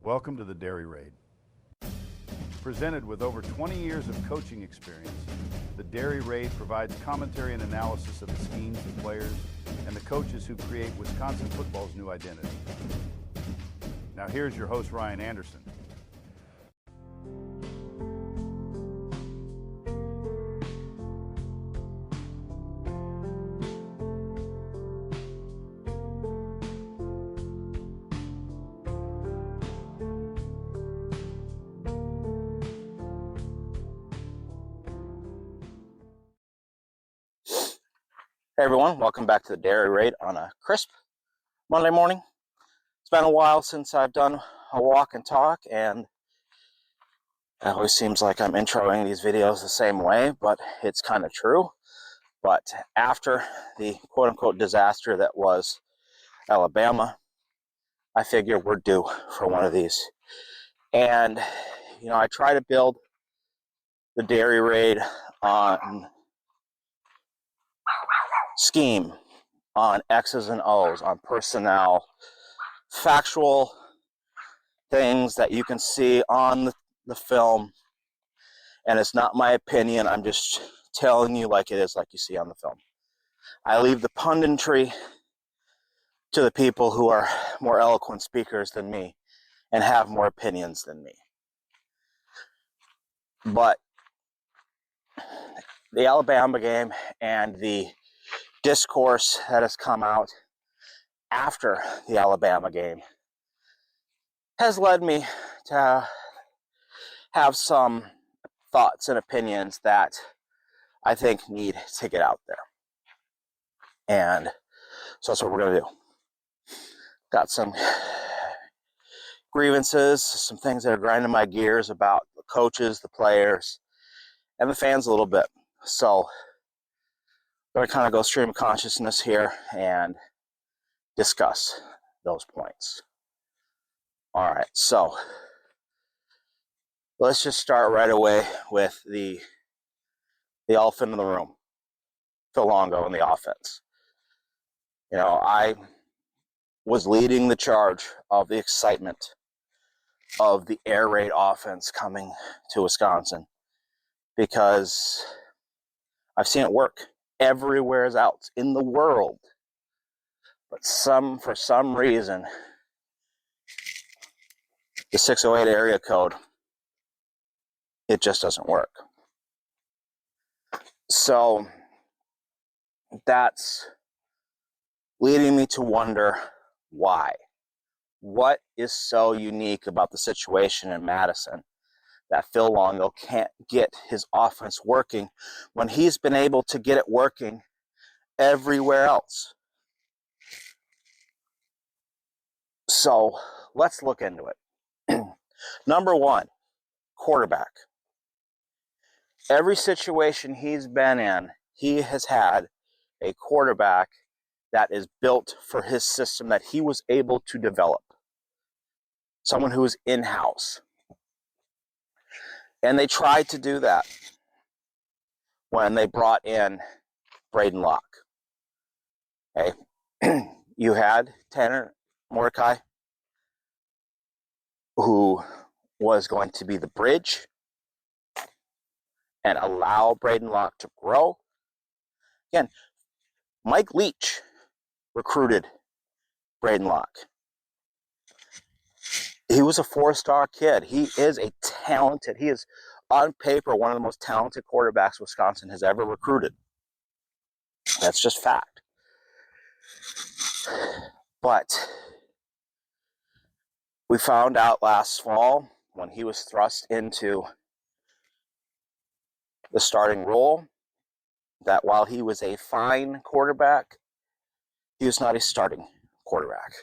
Welcome to the Dairy Raid. Presented with over 20 years of coaching experience, the Dairy Raid provides commentary and analysis of the schemes, the players, and the coaches who create Wisconsin football's new identity. Now here's your host, Ryan Anderson. Hey everyone, welcome back to the Dairy Raid on a crisp Monday morning. It's been a while since I've done a walk and talk, and it always seems like I'm introing these videos the same way, but it's kind of true. But after the quote-unquote disaster that was Alabama, I figure we're due for one of these. And, I try to build the Dairy Raid on scheme, on X's and O's, on personnel, factual things that you can see on the film. And it's not my opinion, I'm just telling you like it is, like you see on the film. I leave the punditry to the people who are more eloquent speakers than me and have more opinions than me. But the Alabama game and the discourse that has come out after the Alabama game has led me to have some thoughts and opinions that I think need to get out there. And so that's what we're going to do. Got some grievances, some things that are grinding my gears about the coaches, the players, and the fans a little bit. So I'm going to kind of go stream of consciousness here and discuss those points. All right, so let's just start right away with the elephant in the room, Phil Longo and the offense. I was leading the charge of the excitement of the air raid offense coming to Wisconsin because I've seen it work everywhere else in the world. But for some reason, the 608 area code, it just doesn't work. So that's leading me to wonder why. What is so unique about the situation in Madison that Phil Longo can't get his offense working when he's been able to get it working everywhere else? So let's look into it. Number one, quarterback. Every situation he's been in, he has had a quarterback that is built for his system that he was able to develop. Someone who is in-house. And they tried to do that when they brought in Braden Locke. Okay. You had Tanner Mordecai, who was going to be the bridge and allow Braden Locke to grow. Again, Mike Leach recruited Braden Locke. He was a four-star kid. He is on paper, one of the most talented quarterbacks Wisconsin has ever recruited. That's just fact. But we found out last fall when he was thrust into the starting role that while he was a fine quarterback, he was not a starting quarterback.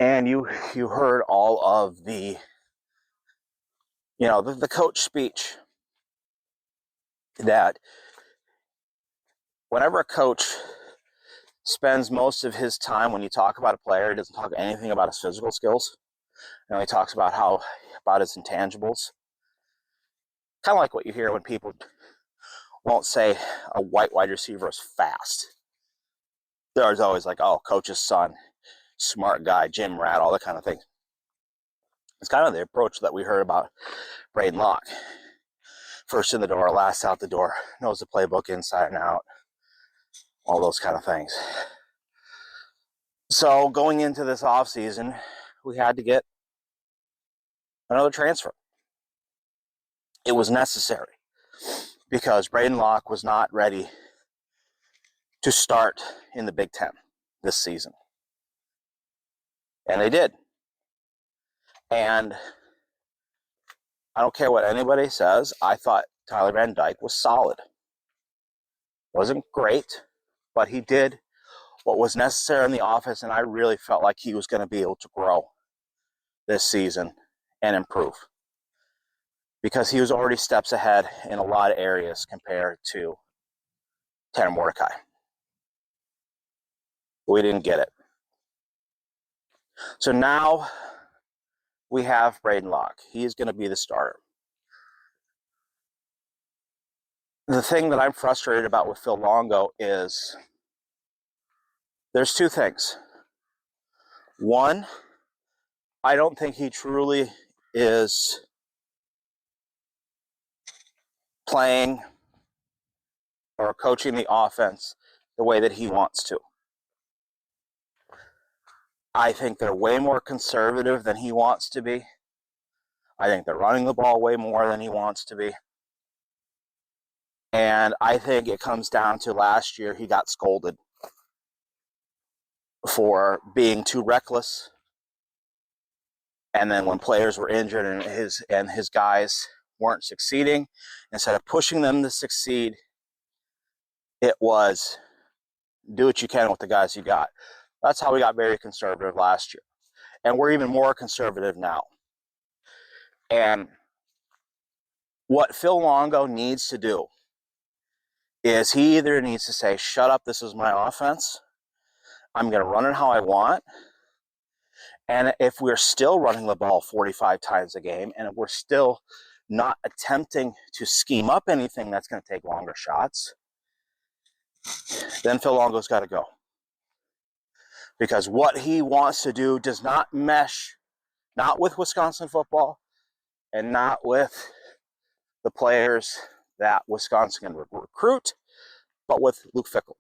And you heard all of the coach speech that whenever a coach spends most of his time, when you talk about a player, he doesn't talk anything about his physical skills. He talks about his intangibles. Kind of like what you hear when people won't say a white wide receiver is fast. There's always like, oh, coach's son, smart guy, gym rat, all that kind of thing. It's kind of the approach that we heard about Braden Locke. First in the door, last out the door, knows the playbook inside and out, all those kind of things. So going into this offseason, we had to get another transfer. It was necessary because Braden Locke was not ready to start in the Big Ten this season. And they did. And I don't care what anybody says, I thought Tyler Van Dyke was solid. Wasn't great, but he did what was necessary in the offense, and I really felt like he was going to be able to grow this season and improve because he was already steps ahead in a lot of areas compared to Tanner Mordecai. We didn't get it. So now we have Braden Locke. He is going to be the starter. The thing that I'm frustrated about with Phil Longo is there's two things. One, I don't think he truly is playing or coaching the offense the way that he wants to. I think they're way more conservative than he wants to be. I think they're running the ball way more than he wants to be. And I think it comes down to last year he got scolded for being too reckless. And then when players were injured and his guys weren't succeeding, instead of pushing them to succeed, it was do what you can with the guys you got. That's how we got very conservative last year. And we're even more conservative now. And what Phil Longo needs to do is he either needs to say, shut up, this is my offense. I'm going to run it how I want. And if we're still running the ball 45 times a game, and if we're still not attempting to scheme up anything that's going to take longer shots, then Phil Longo's got to go. Because what he wants to do does not mesh, not with Wisconsin football, and not with the players that Wisconsin can recruit, but with Luke Fickell.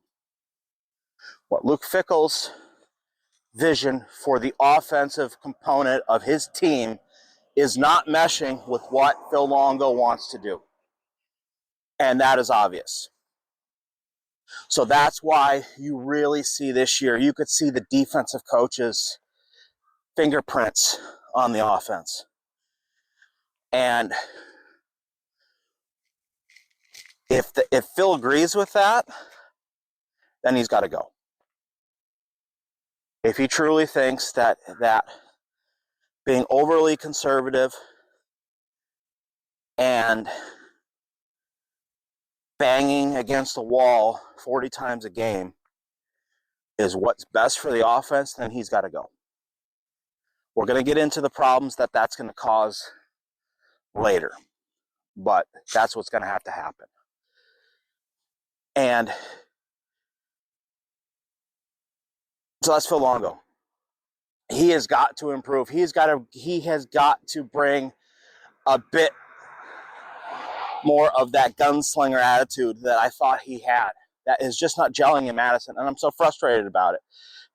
What Luke Fickell's vision for the offensive component of his team is not meshing with what Phil Longo wants to do. And that is obvious. So that's why you really see this year, you could see the defensive coaches' fingerprints on the offense. And if Phil agrees with that, then he's got to go. If he truly thinks that being overly conservative and banging against the wall 40 times a game is what's best for the offense, then he's got to go. We're going to get into the problems that's going to cause later, but that's what's going to have to happen. And so that's Phil Longo. He has got to improve. He has got to bring a bit more of that gunslinger attitude that I thought he had. That is just not gelling in Madison, and I'm so frustrated about it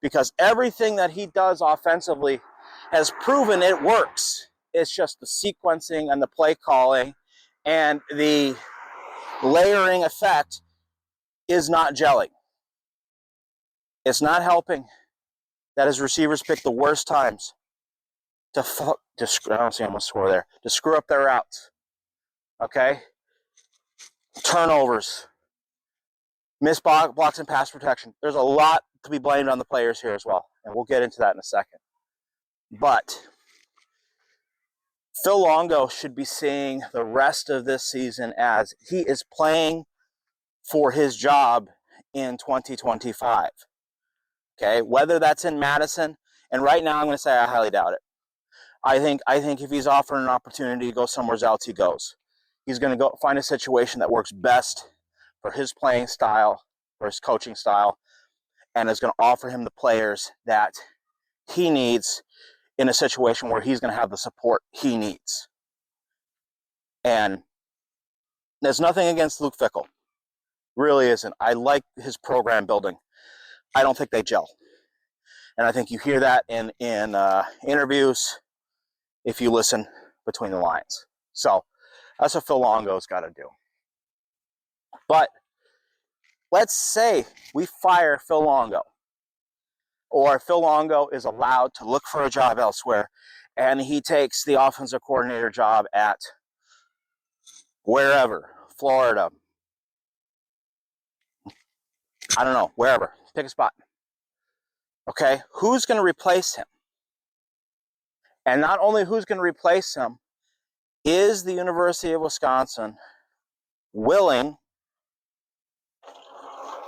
because everything that he does offensively has proven it works. It's just the sequencing and the play calling and the layering effect is not gelling. It's not helping that his receivers pick the worst times to I don't see how much score there, to screw up their routes. Okay? Turnovers, missed blocks and pass protection. There's a lot to be blamed on the players here as well, and we'll get into that in a second. But Phil Longo should be seeing the rest of this season as he is playing for his job in 2025. Okay, whether that's in Madison, and right now I'm going to say I highly doubt it. I think if he's offered an opportunity to go somewhere else, he goes. He's going to go find a situation that works best for his playing style, for his coaching style, and is going to offer him the players that he needs in a situation where he's going to have the support he needs. And there's nothing against Luke Fickell. Really isn't. I like his program building. I don't think they gel. And I think you hear that in interviews if you listen between the lines. So that's what Phil Longo's got to do. But let's say we fire Phil Longo, or Phil Longo is allowed to look for a job elsewhere, and he takes the offensive coordinator job at wherever, Florida, I don't know, wherever, pick a spot. Okay, who's going to replace him? And not only who's going to replace him, is the University of Wisconsin willing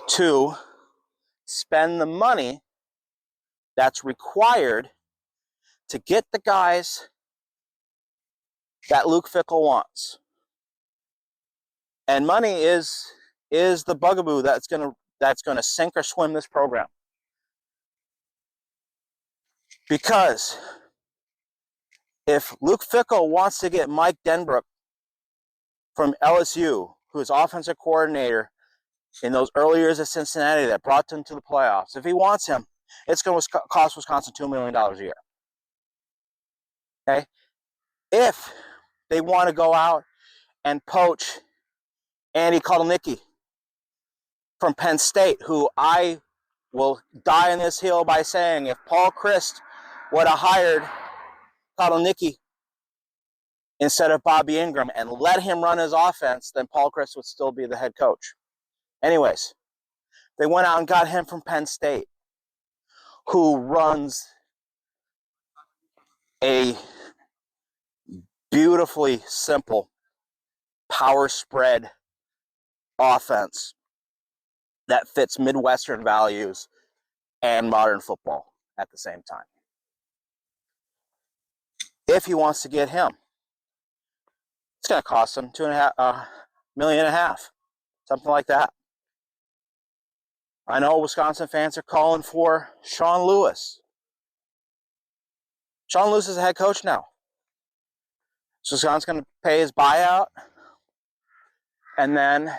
to spend the money that's required to get the guys that Luke Fickell wants? And money is the bugaboo that's gonna sink or swim this program. Because if Luke Fickell wants to get Mike Denbrook from LSU, who is offensive coordinator in those early years of Cincinnati that brought them to the playoffs, if he wants him, it's going to cost Wisconsin $2 million a year. Okay? If they want to go out and poach Andy Kotelnicki from Penn State, who I will die on this hill by saying if Paul Chryst would have hired Kotelnicki instead of Bobby Ingram and let him run his offense, then Paul Chryst would still be the head coach. Anyways, they went out and got him from Penn State, who runs a beautifully simple power spread offense that fits Midwestern values and modern football at the same time. If he wants to get him, it's going to cost him $2.5 million, something like that. I know Wisconsin fans are calling for Sean Lewis. Sean Lewis is a head coach now. So Wisconsin's going to pay his buyout and then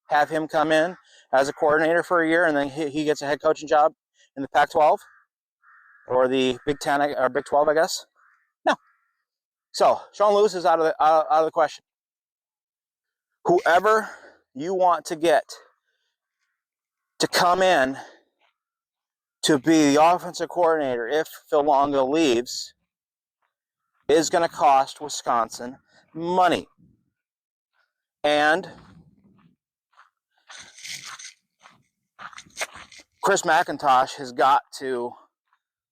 have him come in as a coordinator for a year, and then he gets a head coaching job in the Pac-12 or the Big 10 or Big 12, I guess. No. So Sean Lewis is out of the question. Whoever you want to get to come in to be the offensive coordinator if Phil Longo leaves is going to cost Wisconsin money. And Chris McIntosh has got to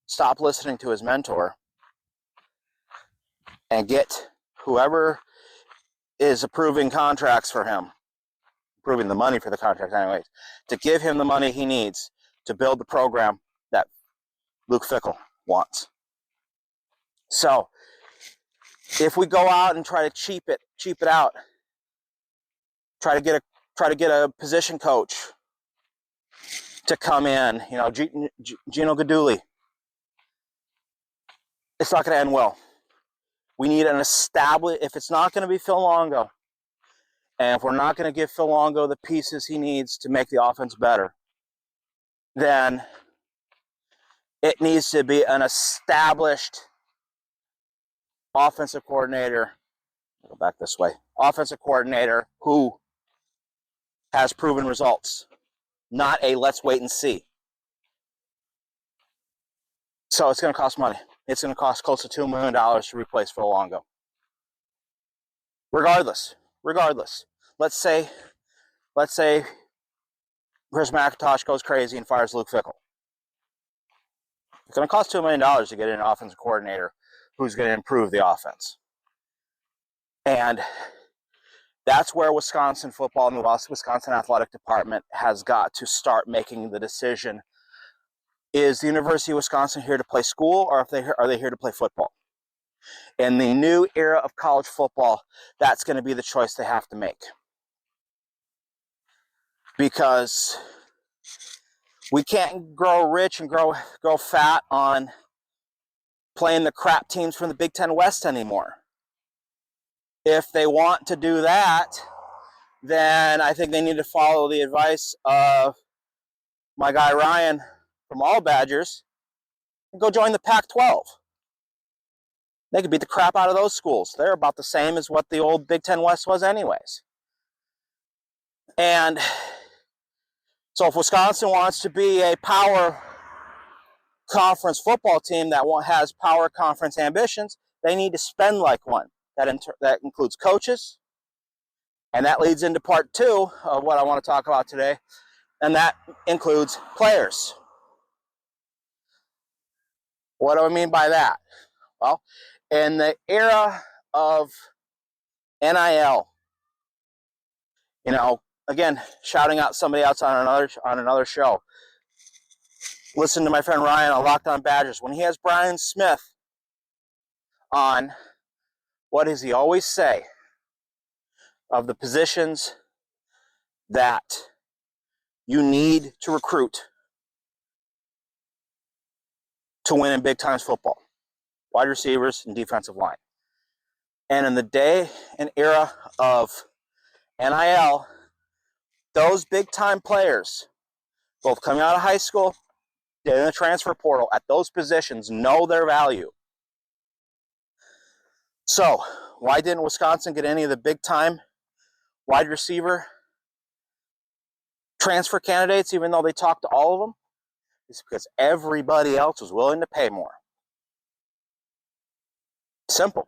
stop listening to his mentor and get whoever is approving contracts for him, approving the money for the contracts anyways, to give him the money he needs to build the program that Luke Fickell wants. So if we go out and try to cheap it out, try to get a position coach to come in, Gino Gaduli, it's not going to end well. We need an established, if it's not going to be Phil Longo, and if we're not going to give Phil Longo the pieces he needs to make the offense better, then it needs to be an established offensive coordinator. Go back this way. Offensive coordinator who has proven results, not a let's wait and see. So it's going to cost money. It's going to cost close to $2 million to replace Phil Longo. Regardless, let's say Chris McIntosh goes crazy and fires Luke Fickell. It's going to cost $2 million to get an offensive coordinator who's going to improve the offense. And that's where Wisconsin football and the Wisconsin athletic department has got to start making the decision. Is the University of Wisconsin here to play school, or are they here to play football? In the new era of college football, that's going to be the choice they have to make. Because we can't grow rich and grow fat on playing the crap teams from the Big Ten West anymore. If they want to do that, then I think they need to follow the advice of my guy Ryan from All Badgers and go join the Pac-12. They could beat the crap out of those schools. They're about the same as what the old Big Ten West was anyways. And so if Wisconsin wants to be a power conference football team that has power conference ambitions, they need to spend like one. That includes coaches, and that leads into part 2 of what I want to talk about today, and that includes players. What do I mean by that? Well, in the era of NIL, again, shouting out somebody else on another show. Listen to my friend Ryan on Locked On Badgers. When he has Brian Smith on, what does he always say of the positions that you need to recruit to win in big times football? Wide receivers and defensive line. And in the day and era of NIL, those big time players, both coming out of high school and in the transfer portal at those positions, know their value. So, why didn't Wisconsin get any of the big time wide receiver transfer candidates, even though they talked to all of them? It's because everybody else was willing to pay more. Simple.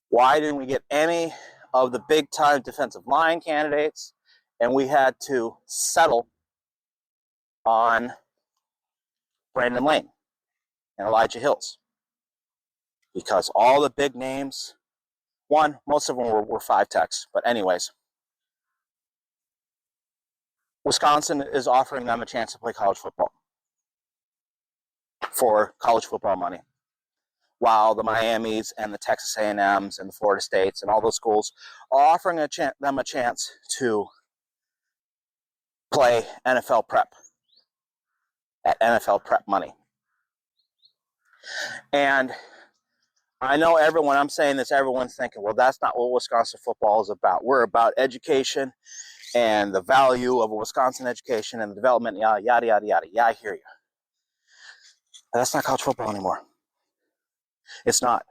Why didn't we get any of the big time defensive line candidates, and we had to settle on Brandon Lane and Elijah Hills? Because all the big names, most of them were 5-techs, but anyways, Wisconsin is offering them a chance to play college football for college football money, while the Miamis and the Texas A&Ms and the Florida States and all those schools are offering them a chance to play NFL prep at NFL prep money. And I know I'm saying this, everyone's thinking, well, that's not what Wisconsin football is about. We're about education and the value of a Wisconsin education and the development, yada, yada, yada, yada. Yeah, I hear you. But that's not college football anymore. It's not.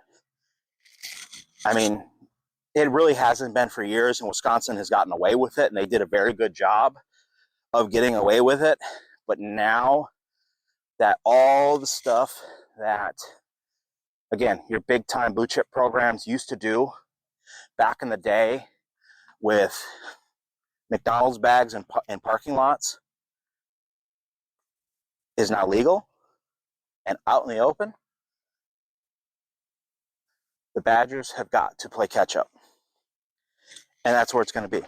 I mean, it really hasn't been for years, and Wisconsin has gotten away with it, and they did a very good job of getting away with it. But now that all the stuff that, again, your big-time blue-chip programs used to do back in the day with McDonald's bags in parking lots is now legal and out in the open, the Badgers have got to play catch-up. And that's where it's going to be.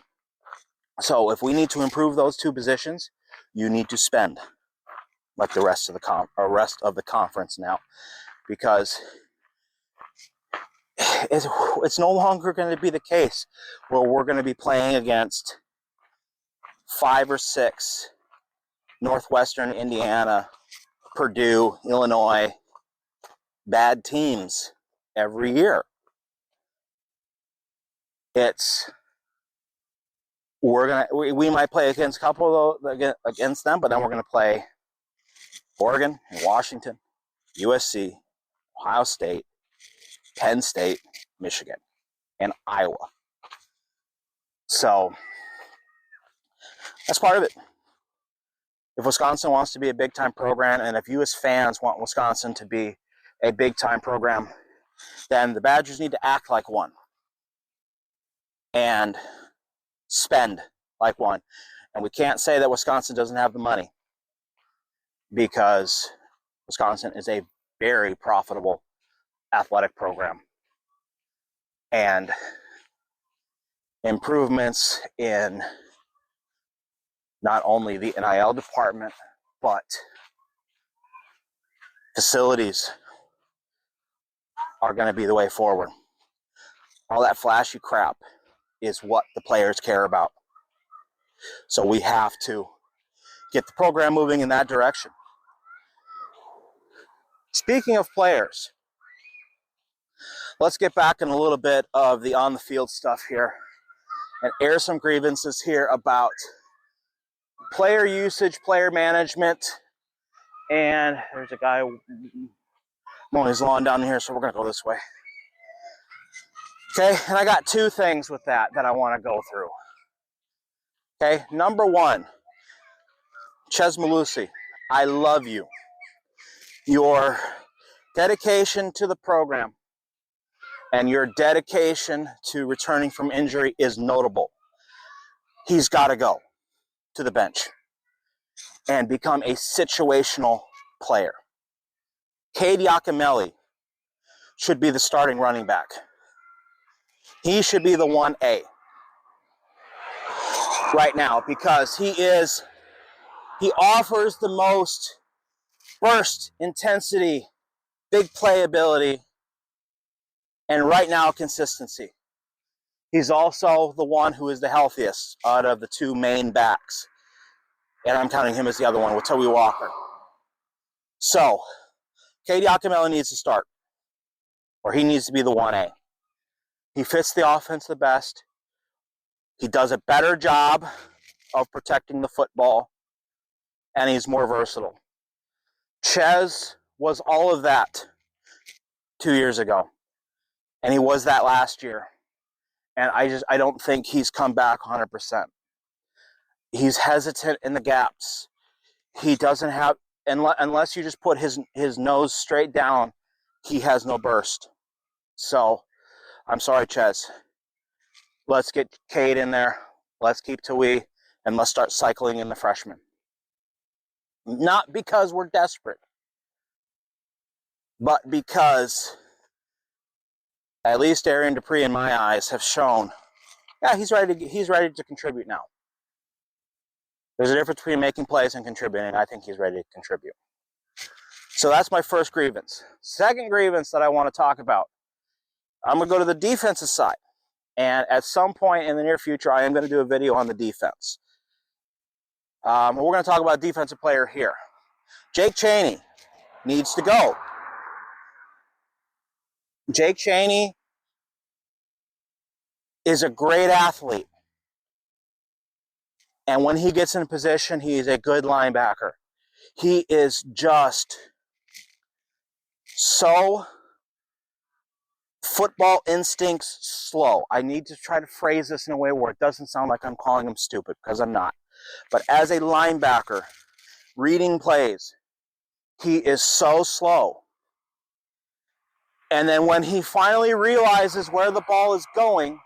So if we need to improve those two positions, you need to spend like the rest of the conference now, because it's no longer going to be the case where we're going to be playing against 5 or 6 Northwestern Indiana, Purdue, Illinois bad teams every year. We might play against a couple of those, against them, but then we're going to play Oregon and Washington, USC, Ohio State, Penn State, Michigan, and Iowa. So that's part of it. If Wisconsin wants to be a big-time program, and if you as fans want Wisconsin to be a big-time program, then the Badgers need to act like one and spend like one. And we can't say that Wisconsin doesn't have the money, because Wisconsin is a very profitable athletic program. And improvements in not only the NIL department, but facilities are going to be the way forward. All that flashy crap is what the players care about. So we have to get the program moving in that direction. Speaking of players, let's get back in a little bit of the on-the-field stuff here and air some grievances here about player usage, player management, and there's a guy mowing his lawn down here, so we're going to go this way. Okay, and I got two things with that I want to go through. Okay, number one, Ches Malusi, I love you. Your dedication to the program and your dedication to returning from injury is notable. He's got to go to the bench and become a situational player. Cade Yakimelli should be the starting running back. He should be the 1A right now because he offers the most burst, intensity, big playability, and right now consistency. He's also the one who is the healthiest out of the two main backs. And I'm counting him as the other one with Toby Walker. So, Cade Yakimelli needs to start, or he needs to be the 1A. He fits the offense the best. He does a better job of protecting the football, and he's more versatile. Ches was all of that 2 years ago, and he was that last year. And I don't think he's come back 100%. He's hesitant in the gaps. He doesn't have, unless you just put his nose straight down, he has no burst. So, I'm sorry, Ches. Let's get Cade in there. Let's keep Tui, and let's start cycling in the freshmen. Not because we're desperate, but because at least Arian Dupree, in my eyes, have shown, yeah, he's ready to contribute now. There's a difference between making plays and contributing. I think he's ready to contribute. So that's my first grievance. Second grievance that I want to talk about, I'm going to go to the defensive side. And at some point in the near future, I am going to do a video on the defense. We're going to talk about defensive player here. Jake Chaney needs to go. Jake Chaney is a great athlete. And when he gets in position, he is a good linebacker. He is just so football instincts slow. I need to try to phrase this in a way where it doesn't sound like I'm calling him stupid, because I'm not. But as a linebacker, reading plays, he is so slow. And then when he finally realizes where the ball is going,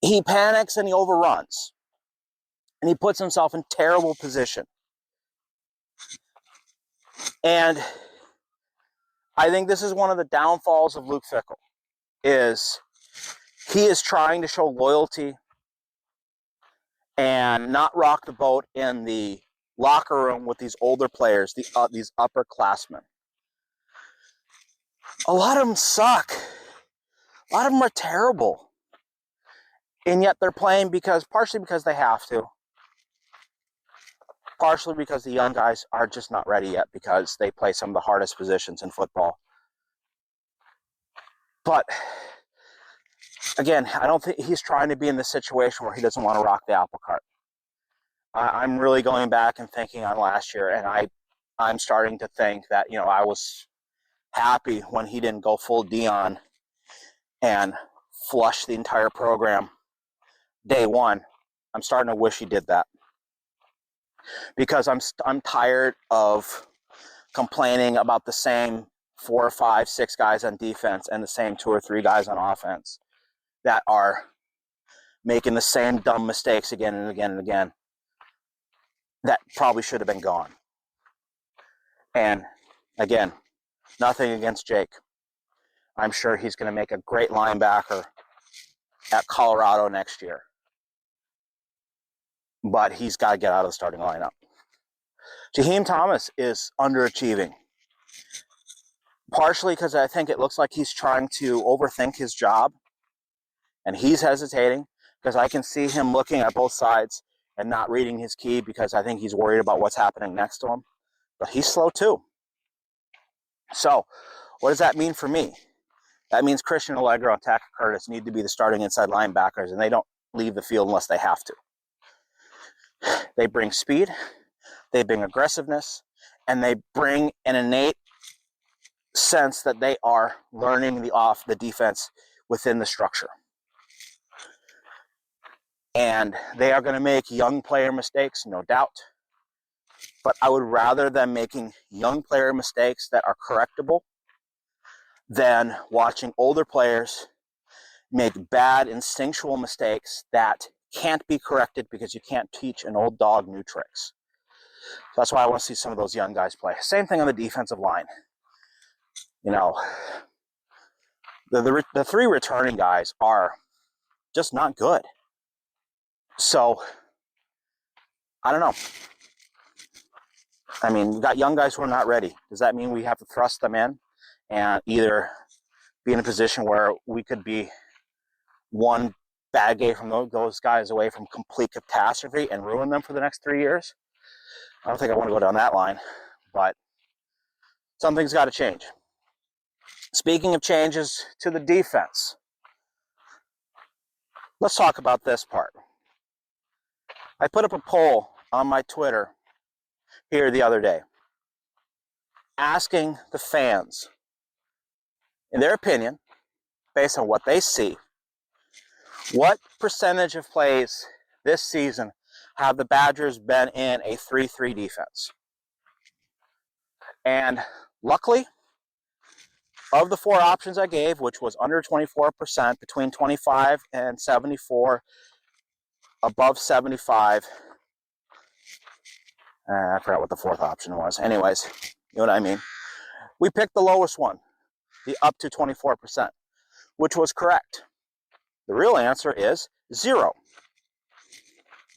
he panics and he overruns. And he puts himself in terrible position. And I think this is one of the downfalls of Luke Fickell, is he is trying to show loyalty and not rock the boat in the locker room with these older players, these upperclassmen. A lot of them suck. A lot of them are terrible. And yet they're playing partially because they have to. Partially because the young guys are just not ready yet because they play some of the hardest positions in football. But again, I don't think he's trying to be in the situation where he doesn't want to rock the apple cart. I'm really going back and thinking on last year, and I'm starting to think that, I was happy when he didn't go full Dion and flush the entire program day one. I'm starting to wish he did that, because I'm tired of complaining about the same 4 or 5, 6 guys on defense and the same 2 or 3 guys on offense that are making the same dumb mistakes again and again and again that probably should have been gone. And again, nothing against Jake. I'm sure he's going to make a great linebacker at Colorado next year. But he's got to get out of the starting lineup. Jaheim Thomas is underachieving. Partially because I think it looks like he's trying to overthink his job. And he's hesitating because I can see him looking at both sides and not reading his key, because I think he's worried about what's happening next to him. but he's slow too. So what does that mean for me? That means Christian Allegro and Tacker Curtis need to be the starting inside linebackers, and they don't leave the field unless they have to. They bring speed, they bring aggressiveness, and they bring an innate sense that they are learning the defense within the structure. And they are going to make young player mistakes, no doubt. But I would rather them making young player mistakes that are correctable than watching older players make bad instinctual mistakes that can't be corrected because you can't teach an old dog new tricks. So that's why I want to see some of those young guys play. Same thing on the defensive line. You know, the three returning guys are just not good. So, I don't know. I mean, we've got young guys who are not ready. Does that mean we have to thrust them in and either be in a position where we could be one bad game from those guys away from complete catastrophe and ruin them for the next 3 years? I don't think I want to go down that line, but something's got to change. Speaking of changes to the defense, let's talk about this part. I put up a poll on my Twitter here the other day, asking the fans, in their opinion, based on what they see, what percentage of plays this season have the Badgers been in a 3-3 defense? And luckily, of the 4 options I gave, which was under 24%, between 25 and 74, above 75, I forgot what the 4th option was. Anyways, you know what I mean? We picked the lowest one, the up to 24%, which was correct. The real answer is 0.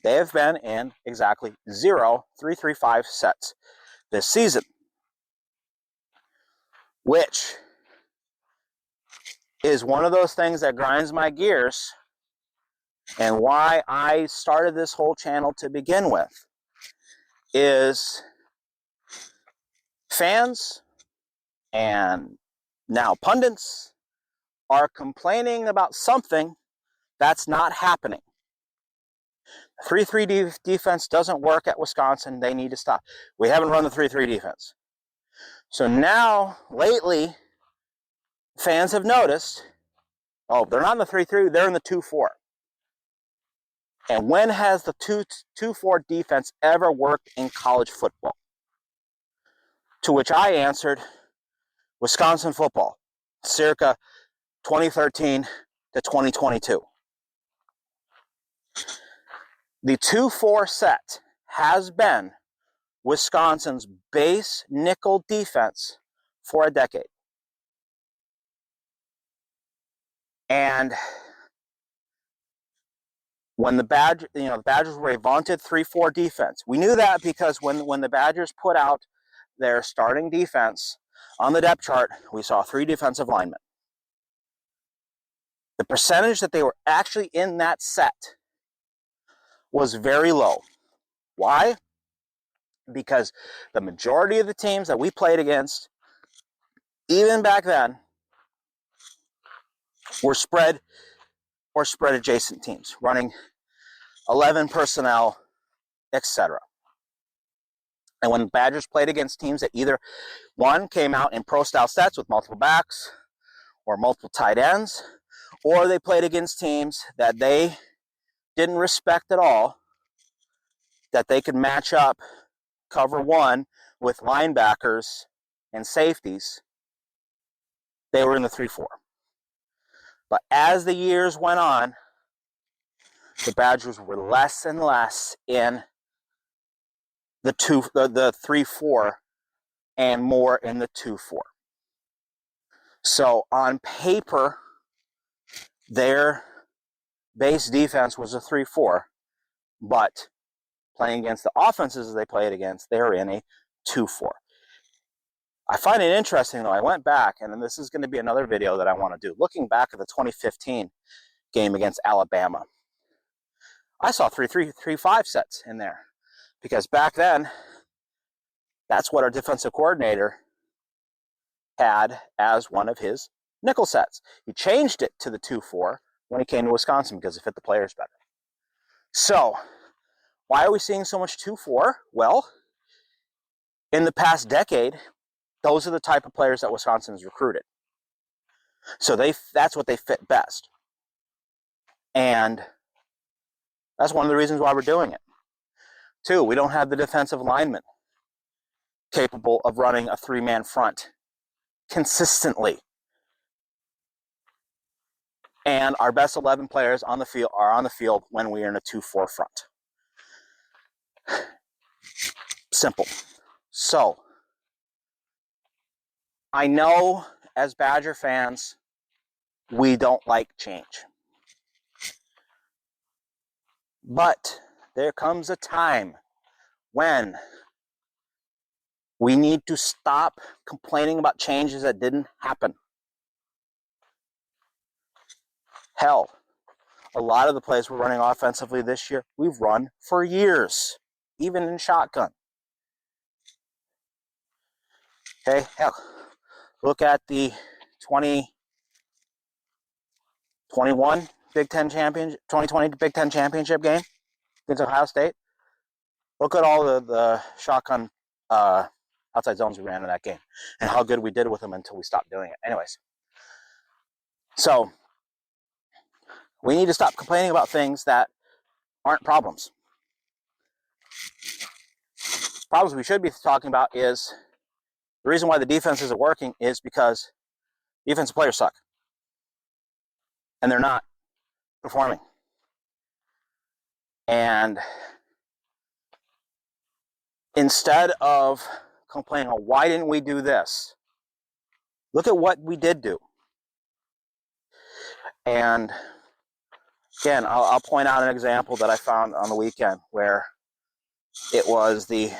They have been in exactly 0 3-3-5 sets this season, which is one of those things that grinds my gears and why I started this whole channel to begin with. Is fans and now pundits are complaining about something that's not happening. 3-3 defense doesn't work at Wisconsin. They need to stop. We haven't run the 3-3 defense. So now, lately, fans have noticed, oh, they're not in the 3-3, they're in the 2-4. And when has the 2-4 defense ever worked in college football? To which I answered, Wisconsin football, circa 2013 to 2022. The 2-4 set has been Wisconsin's base nickel defense for a decade. And when the Badgers were a vaunted 3-4 defense, we knew that because when the Badgers put out their starting defense on the depth chart, we saw 3 defensive linemen. The percentage that they were actually in that set was very low. Why? Because the majority of the teams that we played against, even back then, were spread or spread adjacent teams, running 11 personnel, etc. And when Badgers played against teams that either, one, came out in pro-style sets with multiple backs or multiple tight ends, or they played against teams that they didn't respect at all, that they could match up cover 1 with linebackers and safeties, they were in the 3-4. But as the years went on, the Badgers were less and less in the 3-4 and more in the 2-4. So on paper, their base defense was a 3-4, but playing against the offenses they played against, they're in a 2-4. I find it interesting, though. I went back, and then this is going to be another video that I want to do. Looking back at the 2015 game against Alabama, I saw 3-3-5 sets in there because back then That's what our defensive coordinator had as one of his nickel sets. He changed it to the 2-4 when he came to Wisconsin because it fit the players better. So, why are we seeing so much 2-4? Well, in the past decade, those are the type of players that Wisconsin has recruited. So that's what they fit best. And that's one of the reasons why we're doing it. 2, we don't have the defensive linemen capable of running a 3-man front consistently. And our best 11 players on the field are on the field when we are in a 2-4 front. Simple. So, I know as Badger fans, we don't like change. But there comes a time when we need to stop complaining about changes that didn't happen. Hell, a lot of the plays we're running offensively this year, we've run for years, even in shotgun. Okay, hell, look at the 2021 Big Ten Championship, 2020 Big Ten Championship game against Ohio State. Look at all the shotgun outside zones we ran in that game and how good we did with them until we stopped doing it. Anyways, so we need to stop complaining about things that aren't problems. Problems we should be talking about is the reason why the defense isn't working is because defensive players suck. And they're not performing. And instead of complaining, oh, why didn't we do this? Look at what we did do. And again, I'll point out an example that I found on the weekend where it was the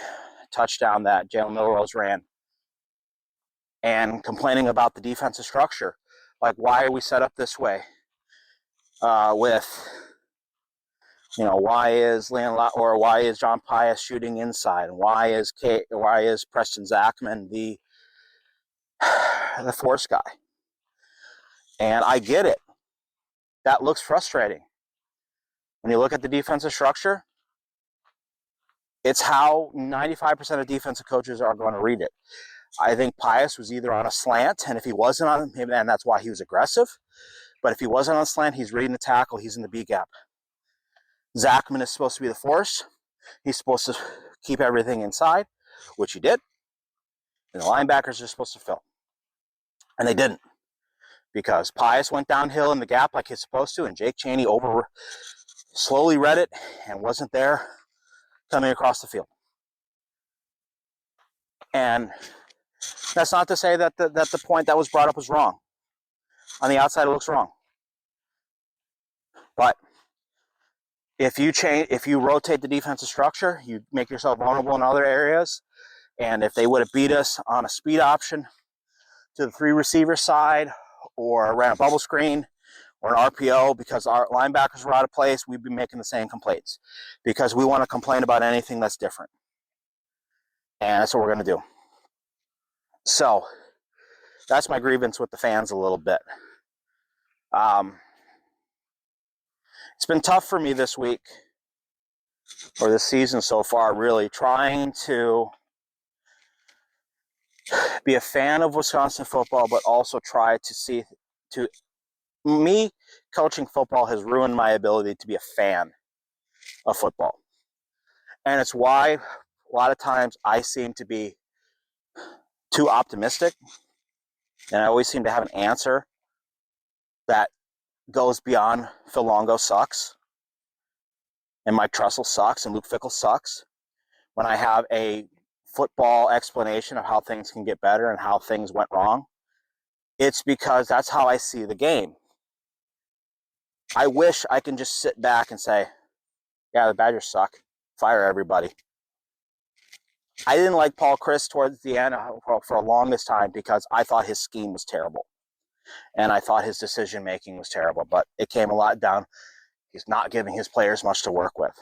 touchdown that Jalen Milrose ran and complaining about the defensive structure. Like, why are we set up this way? Why is why is John Pius shooting inside? And why is Preston Zachman the force guy? And I get it. That looks frustrating. When you look at the defensive structure, it's how 95% of defensive coaches are going to read it. I think Pius was either on a slant, and if he wasn't on him, and that's why he was aggressive. But if he wasn't on a slant, he's reading the tackle, he's in the B gap. Zachman is supposed to be the force. He's supposed to keep everything inside, which he did. And the linebackers are supposed to fill. And they didn't. Because Pius went downhill in the gap like he's supposed to, and Jake Chaney slowly read it and wasn't there coming across the field. And that's not to say that the point that was brought up was wrong. On the outside, it looks wrong. But if you rotate the defensive structure, you make yourself vulnerable in other areas. And if they would have beat us on a speed option to the 3 receiver side, or ran a bubble screen, or an RPO because our linebackers were out of place, we'd be making the same complaints because we want to complain about anything that's different. And that's what we're going to do. So that's my grievance with the fans a little bit. It's been tough for me this week, or this season so far, really, trying to be a fan of Wisconsin football, but also try to me, coaching football has ruined my ability to be a fan of football. And it's why a lot of times I seem to be too optimistic, and I always seem to have an answer that goes beyond Phil Longo sucks, and Mike Tressel sucks, and Luke Fickell sucks. When I have a football explanation of how things can get better and how things went wrong, it's because that's how I see the game. I wish I can just sit back and say, yeah, the Badgers suck. Fire everybody. I didn't like Paul Chryst towards the end for the longest time because I thought his scheme was terrible. And I thought his decision-making was terrible. But it came a lot down. He's not giving his players much to work with.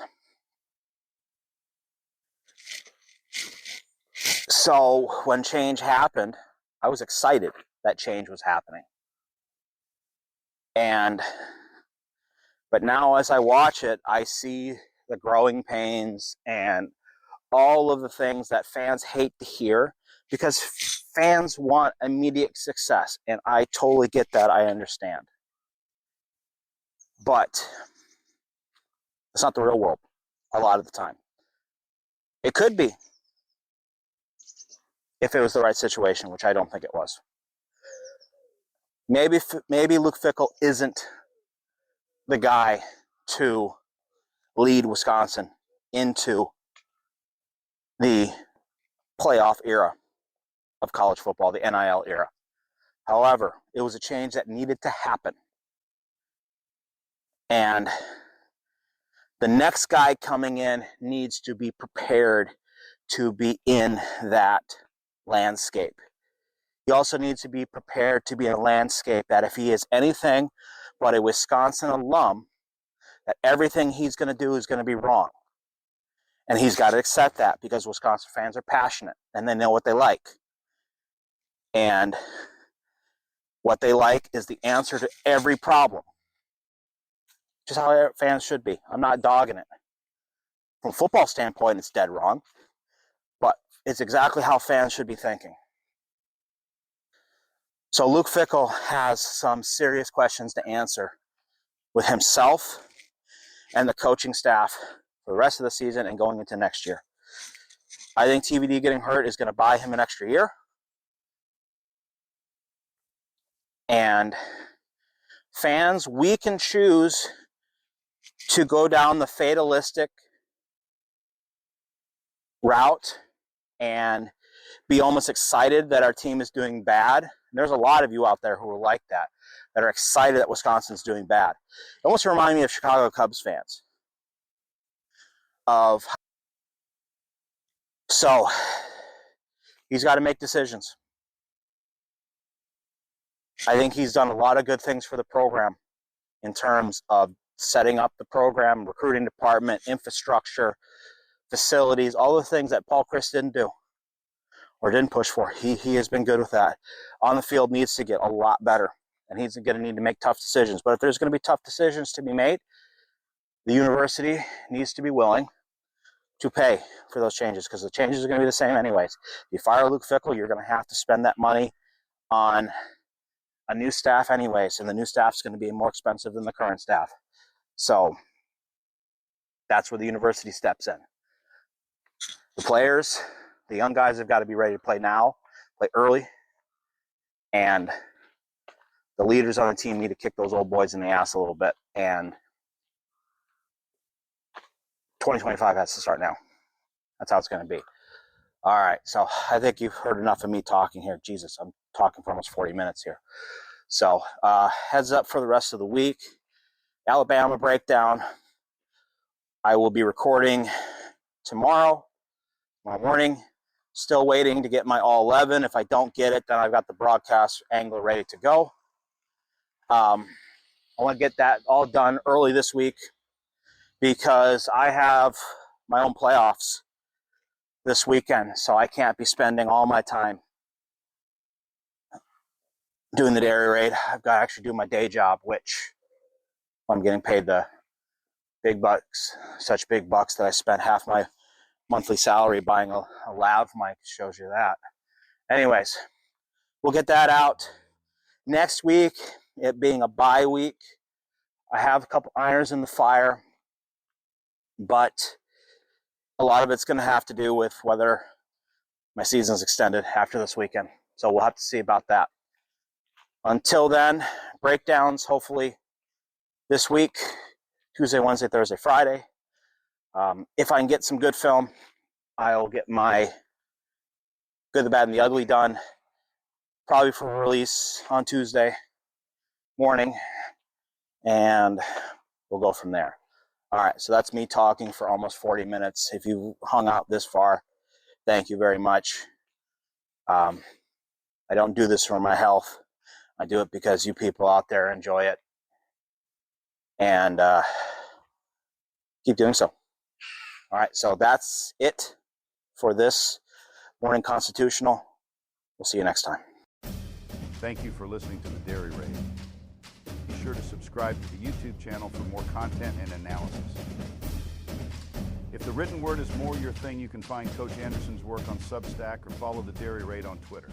So when change happened, I was excited that change was happening. But now as I watch it, I see the growing pains and all of the things that fans hate to hear, because fans want immediate success. And I totally get that. I understand. But it's not the real world a lot of the time. It could be if it was the right situation, which I don't think it was. Maybe Luke Fickell isn't the guy to lead Wisconsin into the playoff era of college football, the NIL era. However, it was a change that needed to happen. And the next guy coming in needs to be prepared to be in that landscape. He also needs to be prepared to be in a landscape that if he is anything but a Wisconsin alum, that everything he's going to do is going to be wrong. And he's got to accept that, because Wisconsin fans are passionate and they know what they like. And what they like is the answer to every problem. Just how fans should be. I'm not dogging it. From a football standpoint, it's dead wrong. But it's exactly how fans should be thinking. So Luke Fickell has some serious questions to answer with himself and the coaching staff for the rest of the season and going into next year. I think TVD getting hurt is going to buy him an extra year. And fans, we can choose to go down the fatalistic route and be almost excited that our team is doing bad. And there's a lot of you out there who are like that are excited that Wisconsin's doing bad. It almost reminds me of Chicago Cubs fans. So he's got to make decisions. I think he's done a lot of good things for the program in terms of setting up the program, recruiting department, infrastructure, facilities, all the things that Paul Chryst didn't do or didn't push for. He has been good with that. On the field needs to get a lot better, and he's going to need to make tough decisions. But if there's going to be tough decisions to be made, the university needs to be willing to pay for those changes, because the changes are going to be the same anyways. If you fire Luke Fickell, you're going to have to spend that money on a new staff anyways, and the new staff is going to be more expensive than the current staff. So that's where the university steps in. The players, the young guys have got to be ready to play now, play early, and the leaders on the team need to kick those old boys in the ass a little bit, and 2025 has to start now. That's how it's going to be. All right, so I think you've heard enough of me talking here. Jesus, I'm talking for almost 40 minutes here. So heads up for the rest of the week. Alabama breakdown. I will be recording tomorrow morning. Still waiting to get my all 11. If I don't get it, then I've got the broadcast angle ready to go. I want to get that all done early this week, because I have my own playoffs this weekend, so I can't be spending all my time doing the dairy raid. I've got to actually do my day job, which I'm getting paid the big bucks, such big bucks that I spent half my monthly salary buying a lav mic. Shows you that. Anyways, we'll get that out next week, it being a bye week. I have a couple irons in the fire, but a lot of it's going to have to do with whether my season's extended after this weekend. So we'll have to see about that. Until then, breakdowns hopefully this week, Tuesday, Wednesday, Thursday, Friday. If I can get some good film, I'll get my Good, the Bad, and the Ugly done, probably for release on Tuesday morning, and we'll go from there. All right, so that's me talking for almost 40 minutes. If you hung out this far, thank you very much. I don't do this for my health. I do it because you people out there enjoy it, and keep doing so. All right, so that's it for this Morning Constitutional. We'll see you next time. Thank you for listening to the Dairy Raid. Be sure to subscribe to the YouTube channel for more content and analysis. If the written word is more your thing, you can find Coach Anderson's work on Substack or follow the Dairy Raid on Twitter.